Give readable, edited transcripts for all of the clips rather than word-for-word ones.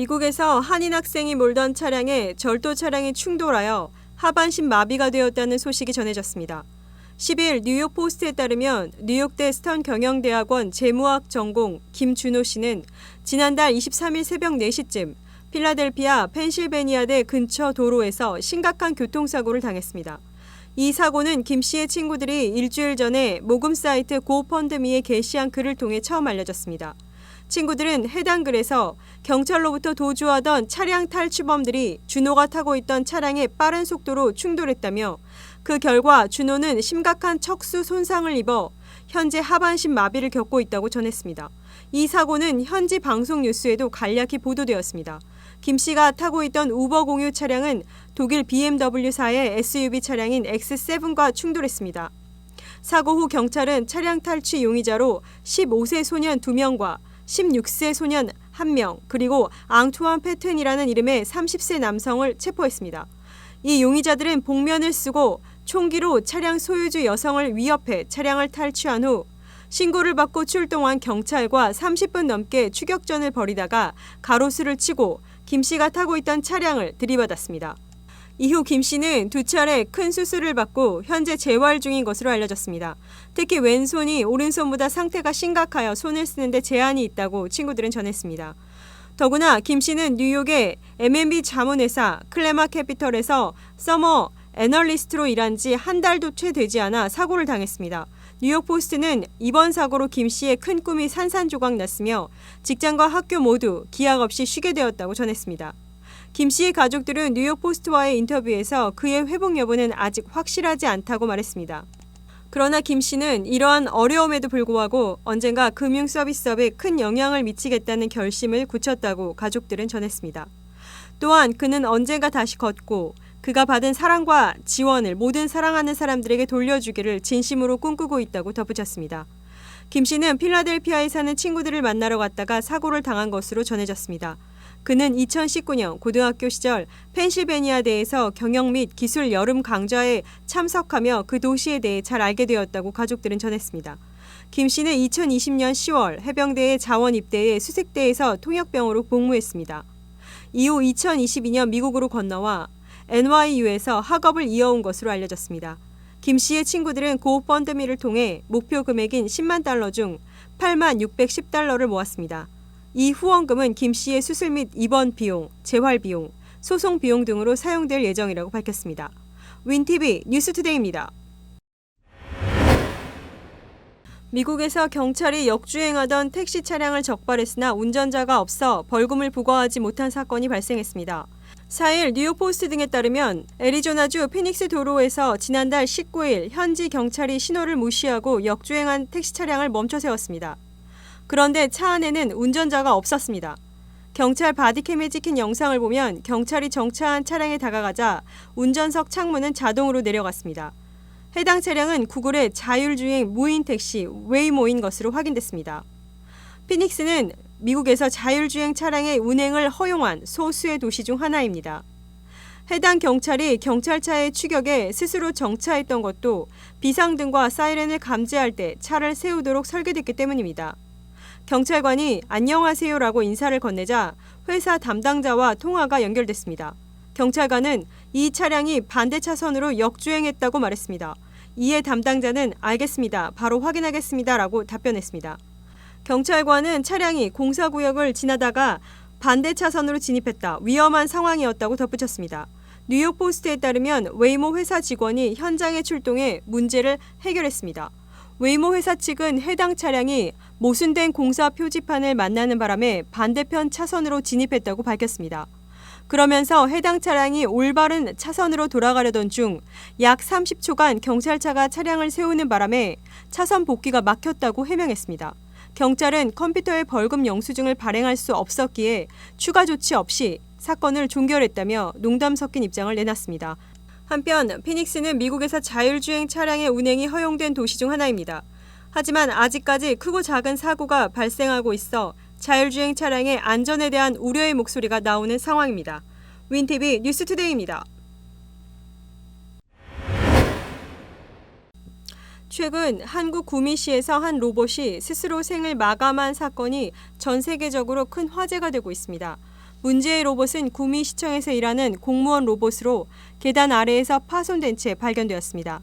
미국에서 한인 학생이 몰던 차량에 절도 차량이 충돌하여 하반신 마비가 되었다는 소식이 전해졌습니다. 10일 뉴욕 포스트에 따르면 뉴욕대 스턴 경영대학원 재무학 전공 김준호 씨는 지난달 23일 새벽 4시쯤 필라델피아 펜실베니아대 근처 도로에서 심각한 교통사고를 당했습니다. 이 사고는 김 씨의 친구들이 일주일 전에 모금 사이트 고펀드미에 게시한 글을 통해 처음 알려졌습니다. 친구들은 해당 글에서 경찰로부터 도주하던 차량 탈취범들이 준호가 타고 있던 차량에 빠른 속도로 충돌했다며 그 결과 준호는 심각한 척수 손상을 입어 현재 하반신 마비를 겪고 있다고 전했습니다. 이 사고는 현지 방송 뉴스에도 간략히 보도되었습니다. 김 씨가 타고 있던 우버 공유 차량은 독일 BMW사의 SUV 차량인 X7과 충돌했습니다. 사고 후 경찰은 차량 탈취 용의자로 15세 소년 2명과 16세 소년 1명, 그리고 앙투안 페튼이라는 이름의 30세 남성을 체포했습니다. 이 용의자들은 복면을 쓰고 총기로 차량 소유주 여성을 위협해 차량을 탈취한 후 신고를 받고 출동한 경찰과 30분 넘게 추격전을 벌이다가 가로수를 치고 김 씨가 타고 있던 차량을 들이받았습니다. 이후 김 씨는 2차례 큰 수술을 받고 현재 재활 중인 것으로 알려졌습니다. 특히 왼손이 오른손보다 상태가 심각하여 손을 쓰는데 제한이 있다고 친구들은 전했습니다. 더구나 김 씨는 뉴욕의 M&B 자문회사 클레마 캐피털에서 서머 애널리스트로 일한 지 한 달도 채 되지 않아 사고를 당했습니다. 뉴욕 포스트는 이번 사고로 김 씨의 큰 꿈이 산산조각 났으며 직장과 학교 모두 기약 없이 쉬게 되었다고 전했습니다. 김 씨의 가족들은 뉴욕 포스트와의 인터뷰에서 그의 회복 여부는 아직 확실하지 않다고 말했습니다. 그러나 김 씨는 이러한 어려움에도 불구하고 언젠가 금융 서비스업에 큰 영향을 미치겠다는 결심을 굳혔다고 가족들은 전했습니다. 또한 그는 언젠가 다시 걷고 그가 받은 사랑과 지원을 모든 사랑하는 사람들에게 돌려주기를 진심으로 꿈꾸고 있다고 덧붙였습니다. 김 씨는 필라델피아에 사는 친구들을 만나러 갔다가 사고를 당한 것으로 전해졌습니다. 그는 2019년 고등학교 시절 펜실베니아대에서 경영 및 기술 여름 강좌에 참석하며 그 도시에 대해 잘 알게 되었다고 가족들은 전했습니다. 김 씨는 2020년 10월 해병대의 자원 입대해 수색대에서 통역병으로 복무했습니다. 이후 2022년 미국으로 건너와 NYU에서 학업을 이어온 것으로 알려졌습니다. 김 씨의 친구들은 고펀드미를 통해 목표 금액인 10만 달러 중 8만 610달러를 모았습니다. 이 후원금은 김 씨의 수술 및 입원 비용, 재활 비용, 소송 비용 등으로 사용될 예정이라고 밝혔습니다. 윈TV 뉴스투데이입니다. 미국에서 경찰이 역주행하던 택시 차량을 적발했으나 운전자가 없어 벌금을 부과하지 못한 사건이 발생했습니다. 4일 뉴욕 포스트 등에 따르면 애리조나주 피닉스 도로에서 지난달 19일 현지 경찰이 신호를 무시하고 역주행한 택시 차량을 멈춰 세웠습니다. 그런데 차 안에는 운전자가 없었습니다. 경찰 바디캠에 찍힌 영상을 보면 경찰이 정차한 차량에 다가가자 운전석 창문은 자동으로 내려갔습니다. 해당 차량은 구글의 자율주행 무인 택시 웨이모인 것으로 확인됐습니다. 피닉스는 미국에서 자율주행 차량의 운행을 허용한 소수의 도시 중 하나입니다. 해당 경찰이 경찰차의 추격에 스스로 정차했던 것도 비상등과 사이렌을 감지할 때 차를 세우도록 설계됐기 때문입니다. 경찰관이 안녕하세요라고 인사를 건네자 회사 담당자와 통화가 연결됐습니다. 경찰관은 이 차량이 반대 차선으로 역주행했다고 말했습니다. 이에 담당자는 알겠습니다. 바로 확인하겠습니다라고 답변했습니다. 경찰관은 차량이 공사구역을 지나다가 반대 차선으로 진입했다. 위험한 상황이었다고 덧붙였습니다. 뉴욕 포스트에 따르면 웨이모 회사 직원이 현장에 출동해 문제를 해결했습니다. 웨이모 회사 측은 해당 차량이 모순된 공사 표지판을 만나는 바람에 반대편 차선으로 진입했다고 밝혔습니다. 그러면서 해당 차량이 올바른 차선으로 돌아가려던 중 약 30초간 경찰차가 차량을 세우는 바람에 차선 복귀가 막혔다고 해명했습니다. 경찰은 컴퓨터에 벌금 영수증을 발행할 수 없었기에 추가 조치 없이 사건을 종결했다며 농담 섞인 입장을 내놨습니다. 한편 피닉스는 미국에서 자율주행 차량의 운행이 허용된 도시 중 하나입니다. 하지만 아직까지 크고 작은 사고가 발생하고 있어 자율주행 차량의 안전에 대한 우려의 목소리가 나오는 상황입니다. 윈TV 뉴스투데이입니다. 최근 한국 구미시에서 한 로봇이 스스로 생을 마감한 사건이 전 세계적으로 큰 화제가 되고 있습니다. 문제의 로봇은 구미시청에서 일하는 공무원 로봇으로 계단 아래에서 파손된 채 발견되었습니다.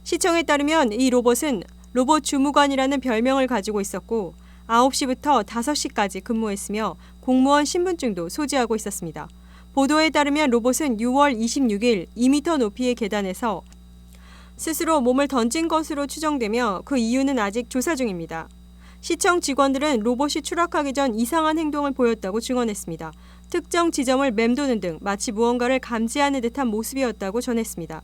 시청에 따르면 이 로봇은 로봇 주무관이라는 별명을 가지고 있었고 9시부터 5시까지 근무했으며 공무원 신분증도 소지하고 있었습니다. 보도에 따르면 로봇은 6월 26일 2m 높이의 계단에서 스스로 몸을 던진 것으로 추정되며 그 이유는 아직 조사 중입니다. 시청 직원들은 로봇이 추락하기 전 이상한 행동을 보였다고 증언했습니다. 특정 지점을 맴도는 등 마치 무언가를 감지하는 듯한 모습이었다고 전했습니다.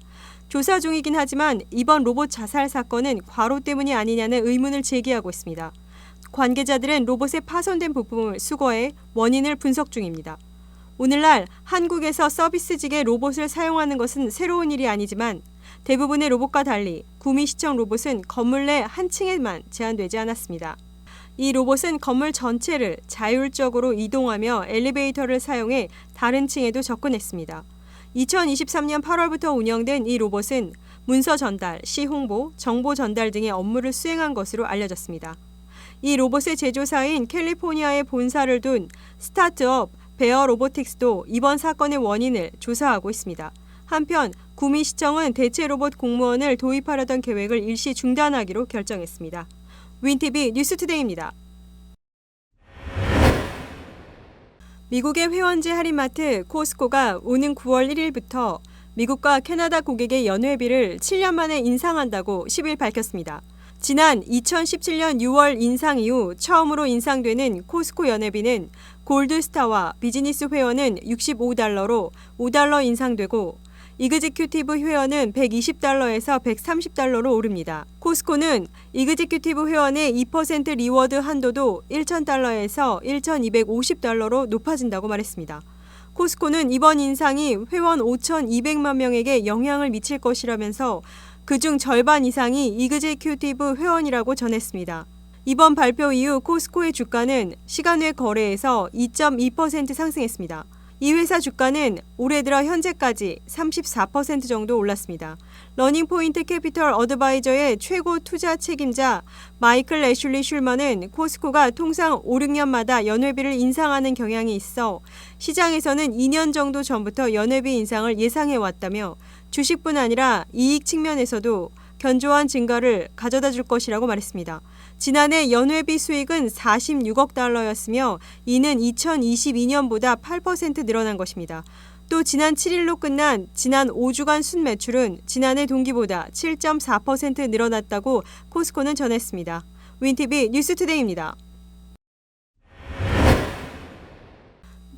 조사 중이긴 하지만 이번 로봇 자살 사건은 과로 때문이 아니냐는 의문을 제기하고 있습니다. 관계자들은 로봇의 파손된 부품을 수거해 원인을 분석 중입니다. 오늘날 한국에서 서비스직의 로봇을 사용하는 것은 새로운 일이 아니지만 대부분의 로봇과 달리 구미시청 로봇은 건물 내 한 층에만 제한되지 않았습니다. 이 로봇은 건물 전체를 자율적으로 이동하며 엘리베이터를 사용해 다른 층에도 접근했습니다. 2023년 8월부터 운영된 이 로봇은 문서 전달, 시 홍보, 정보 전달 등의 업무를 수행한 것으로 알려졌습니다. 이 로봇의 제조사인 캘리포니아에 본사를 둔 스타트업 베어 로보틱스도 이번 사건의 원인을 조사하고 있습니다. 한편 구미시청은 대체 로봇 공무원을 도입하려던 계획을 일시 중단하기로 결정했습니다. 윈TV 뉴스투데이입니다. 미국의 회원제 할인마트 코스코가 오는 9월 1일부터 미국과 캐나다 고객의 연회비를 7년 만에 인상한다고 10일 밝혔습니다. 지난 2017년 6월 인상 이후 처음으로 인상되는 코스코 연회비는 골드스타와 비즈니스 회원은 $65로 $5 인상되고 이그지큐티브 회원은 $120에서 $130로 오릅니다. 코스코는 이그지큐티브 회원의 2% 리워드 한도도 $1,000에서 $1,250로 높아진다고 말했습니다. 코스코는 이번 인상이 회원 5,200만 명에게 영향을 미칠 것이라면서 그중 절반 이상이 이그지큐티브 회원이라고 전했습니다. 이번 발표 이후 코스코의 주가는 시간 외 거래에서 2.2% 상승했습니다. 이 회사 주가는 올해 들어 현재까지 34% 정도 올랐습니다. 러닝포인트 캐피털 어드바이저의 최고 투자 책임자 마이클 애슐리 슐먼은 코스코가 통상 5, 6년마다 연회비를 인상하는 경향이 있어 시장에서는 2년 정도 전부터 연회비 인상을 예상해왔다며 주식뿐 아니라 이익 측면에서도 견조한 증가를 가져다 줄 것이라고 말했습니다. 지난해 연회비 수익은 $46억 였으며 이는 2022년보다 8% 늘어난 것입니다. 또 지난 7일로 끝난 지난 5주간 순매출은 지난해 동기보다 7.4% 늘어났다고 코스코는 전했습니다. 윈TV 뉴스투데이입니다.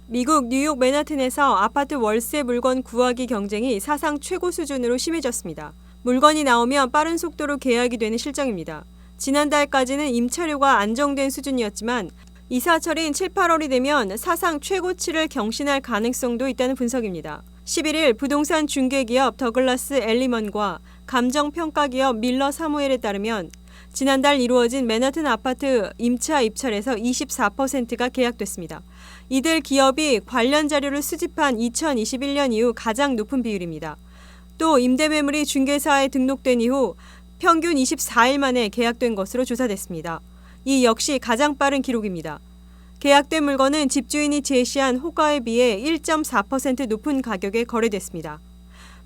미국 뉴욕 맨하튼에서 아파트 월세 물건 구하기 경쟁이 사상 최고 수준으로 심해졌습니다. 물건이 나오면 빠른 속도로 계약이 되는 실정입니다. 지난달까지는 임차료가 안정된 수준이었지만 이사철인 7, 8월이 되면 사상 최고치를 경신할 가능성도 있다는 분석입니다. 11일 부동산 중개기업 더글라스 엘리먼과 감정평가기업 밀러 사무엘에 따르면 지난달 이루어진 맨하튼 아파트 임차 입찰에서 24%가 계약됐습니다. 이들 기업이 관련 자료를 수집한 2021년 이후 가장 높은 비율입니다. 또 임대매물이 중개사에 등록된 이후 평균 24일 만에 계약된 것으로 조사됐습니다. 이 역시 가장 빠른 기록입니다. 계약된 물건은 집주인이 제시한 호가에 비해 1.4% 높은 가격에 거래됐습니다.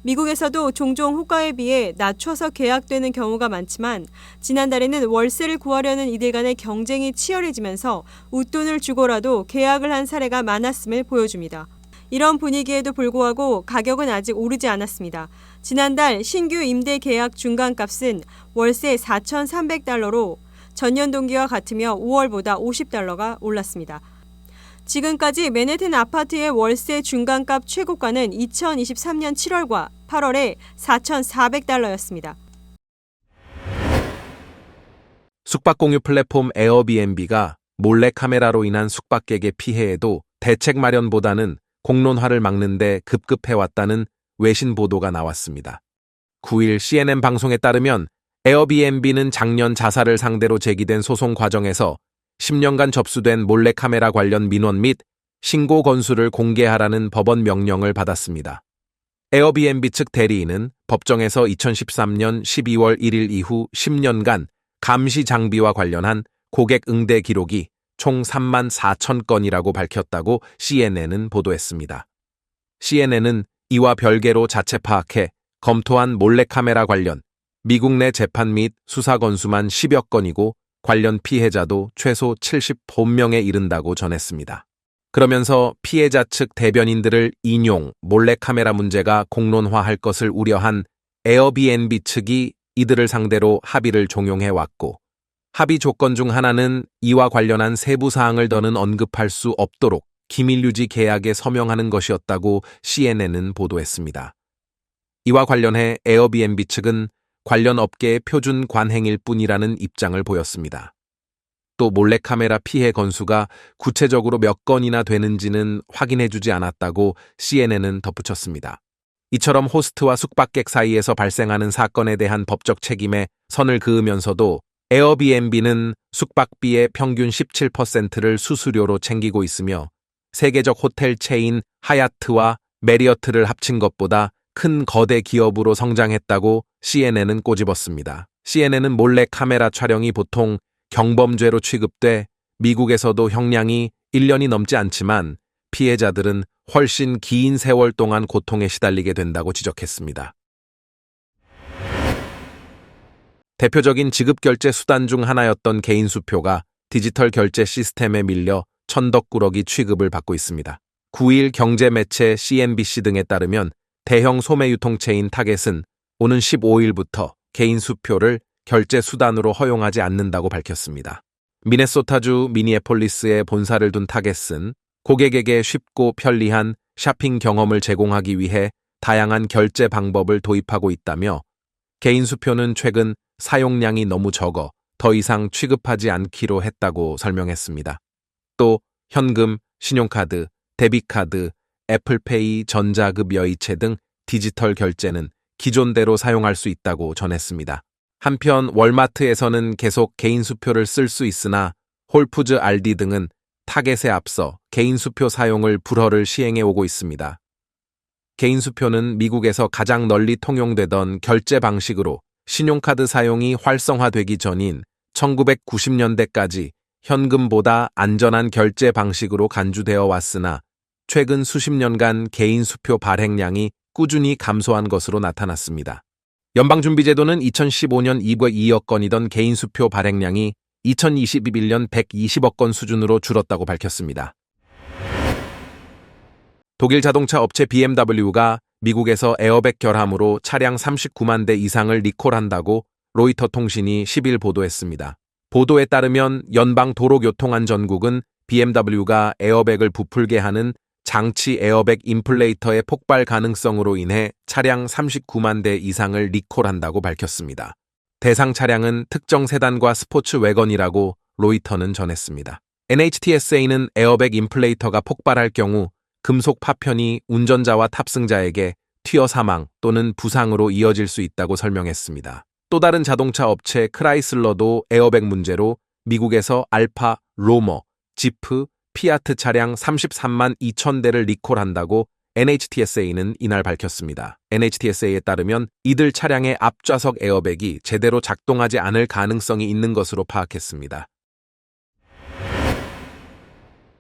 미국에서도 종종 호가에 비해 낮춰서 계약되는 경우가 많지만 지난달에는 월세를 구하려는 이들 간의 경쟁이 치열해지면서 웃돈을 주고라도 계약을 한 사례가 많았음을 보여줍니다. 이런 분위기에도 불구하고 가격은 아직 오르지 않았습니다. 지난달 신규 임대 계약 중간값은 월세 $4,300로 전년 동기와 같으며 5월보다 $50가 올랐습니다. 지금까지 맨해튼 아파트의 월세 중간값 최고가는 2023년 7월과 8월에 $4,400였습니다. 숙박공유 플랫폼 에어비앤비가 몰래카메라로 인한 숙박객의 피해에도 대책 마련보다는 공론화를 막는 데 급급해왔다는 외신 보도가 나왔습니다. 9일 CNN 방송에 따르면 에어비앤비는 작년 자사를 상대로 제기된 소송 과정에서 10년간 접수된 몰래카메라 관련 민원 및 신고 건수를 공개하라는 법원 명령을 받았습니다. 에어비앤비 측 대리인은 법정에서 2013년 12월 1일 이후 10년간 감시 장비와 관련한 고객 응대 기록이 총 3만 4천 건이라고 밝혔다고 CNN은 보도했습니다. CNN은 이와 별개로 자체 파악해 검토한 몰래카메라 관련 미국 내 재판 및 수사 건수만 10여 건이고 관련 피해자도 최소 70본명에 이른다고 전했습니다. 그러면서 피해자 측 대변인들을 인용 몰래카메라 문제가 공론화할 것을 우려한 에어비앤비 측이 이들을 상대로 합의를 종용해 왔고 합의 조건 중 하나는 이와 관련한 세부 사항을 더는 언급할 수 없도록 기밀 유지 계약에 서명하는 것이었다고 CNN은 보도했습니다. 이와 관련해 에어비앤비 측은 관련 업계의 표준 관행일 뿐이라는 입장을 보였습니다. 또 몰래카메라 피해 건수가 구체적으로 몇 건이나 되는지는 확인해주지 않았다고 CNN은 덧붙였습니다. 이처럼 호스트와 숙박객 사이에서 발생하는 사건에 대한 법적 책임에 선을 그으면서도 에어비앤비는 숙박비의 평균 17%를 수수료로 챙기고 있으며 세계적 호텔 체인 하얏트와 메리어트를 합친 것보다 큰 거대 기업으로 성장했다고 CNN은 꼬집었습니다. CNN은 몰래 카메라 촬영이 보통 경범죄로 취급돼 미국에서도 형량이 1년이 넘지 않지만 피해자들은 훨씬 긴 세월 동안 고통에 시달리게 된다고 지적했습니다. 대표적인 지급결제 수단 중 하나였던 개인 수표가 디지털 결제 시스템에 밀려 천덕꾸러기 취급을 받고 있습니다. 9일 경제 매체 CNBC 등에 따르면 대형 소매 유통체인 타겟은 오는 15일부터 개인 수표를 결제 수단으로 허용하지 않는다고 밝혔습니다. 미네소타주 미니애폴리스에 본사를 둔 타겟은 고객에게 쉽고 편리한 쇼핑 경험을 제공하기 위해 다양한 결제 방법을 도입하고 있다며 개인 수표는 최근 사용량이 너무 적어 더 이상 취급하지 않기로 했다고 설명했습니다. 또 현금, 신용카드, 데비카드, 애플페이, 전자급 여의체 등 디지털 결제는 기존대로 사용할 수 있다고 전했습니다. 한편 월마트에서는 계속 개인 수표를 쓸 수 있으나 홀푸즈 알디 등은 타겟에 앞서 개인 수표 사용을 불허를 시행해 오고 있습니다. 개인 수표는 미국에서 가장 널리 통용되던 결제 방식으로 신용카드 사용이 활성화되기 전인 1990년대까지 현금보다 안전한 결제 방식으로 간주되어 왔으나 최근 수십 년간 개인 수표 발행량이 꾸준히 감소한 것으로 나타났습니다. 연방준비제도는 2015년 202억 건이던 개인 수표 발행량이 2021년 120억 건 수준으로 줄었다고 밝혔습니다. 독일 자동차 업체 BMW가 미국에서 에어백 결함으로 차량 39만 대 이상을 리콜한다고 로이터 통신이 10일 보도했습니다. 보도에 따르면 연방도로교통안전국은 BMW가 에어백을 부풀게 하는 장치 에어백 인플레이터의 폭발 가능성으로 인해 차량 39만 대 이상을 리콜한다고 밝혔습니다. 대상 차량은 특정 세단과 스포츠 wä건이라고 로이터는 전했습니다. NHTSA는 에어백 인플레이터가 폭발할 경우 금속 파편이 운전자와 탑승자에게 튀어 사망 또는 부상으로 이어질 수 있다고 설명했습니다. 또 다른 자동차 업체 크라이슬러도 에어백 문제로 미국에서 알파, 로머, 지프, 피아트 차량 33만 2천 대를 리콜한다고 NHTSA는 이날 밝혔습니다. NHTSA에 따르면 이들 차량의 앞좌석 에어백이 제대로 작동하지 않을 가능성이 있는 것으로 파악했습니다.